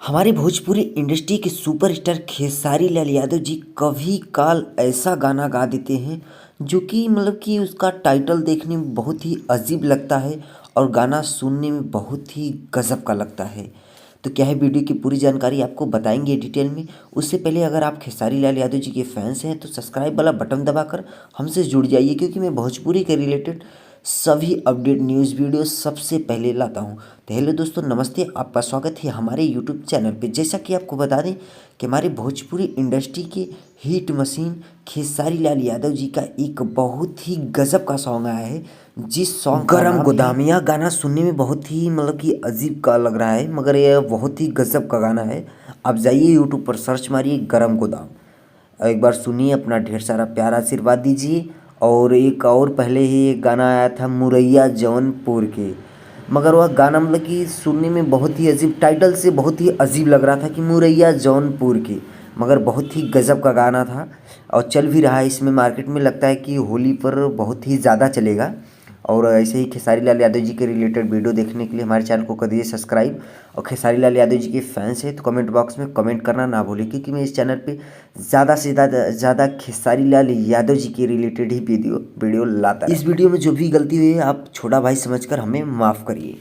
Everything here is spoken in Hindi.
हमारे भोजपुरी इंडस्ट्री के सुपरस्टार खेसारी लाल यादव जी कभी काल ऐसा गाना गा देते हैं जो कि मतलब कि उसका टाइटल देखने में बहुत ही अजीब लगता है और गाना सुनने में बहुत ही गजब का लगता है। तो क्या है, वीडियो की पूरी जानकारी आपको बताएंगे डिटेल में। उससे पहले अगर आप खेसारी लाल यादव जी के फैंस हैं तो सब्सक्राइब वाला बटन दबाकर हमसे जुड़ जाइए, क्योंकि मैं भोजपुरी के रिलेटेड सभी अपडेट न्यूज़ वीडियो सबसे पहले लाता हूं। तो हेलो दोस्तों, नमस्ते, आपका स्वागत है हमारे यूट्यूब चैनल पे। जैसा कि आपको बता दें कि हमारे भोजपुरी इंडस्ट्री के हिट मशीन खेसारी लाल यादव जी का एक बहुत ही गजब का सॉन्ग आया है, जिस सॉन्ग का गरम गोदामिया। गाना सुनने में बहुत ही मतलब कि अजीब का लग रहा है, मगर यह बहुत ही गजब का गाना है। आप जाइए यूट्यूब पर सर्च मारिए गरम गोदाम, एक बार सुनिए, अपना ढेर सारा प्यार आशीर्वाद दीजिए। और एक और पहले ही एक गाना आया था मुरैया जौनपुर के, मगर वह गाना मतलब कि सुनने में बहुत ही अजीब, टाइटल से बहुत ही अजीब लग रहा था कि मुरैया जौनपुर के, मगर बहुत ही गजब का गाना था और चल भी रहा है इसमें मार्केट में। लगता है कि होली पर बहुत ही ज़्यादा चलेगा। और ऐसे ही खेसारी लाल यादव जी के रिलेटेड वीडियो देखने के लिए हमारे चैनल को कर दीजिए सब्सक्राइब। और खेसारी लाल यादव जी के फैंस हैं तो कमेंट बॉक्स में कमेंट करना ना भूलें, क्योंकि मैं इस चैनल पे ज़्यादा से ज़्यादा खेसारी लाल यादव जी के रिलेटेड ही वीडियो लाता है। इस वीडियो में जो भी गलती हुई है आप छोटा भाई समझकर हमें माफ़ करिए।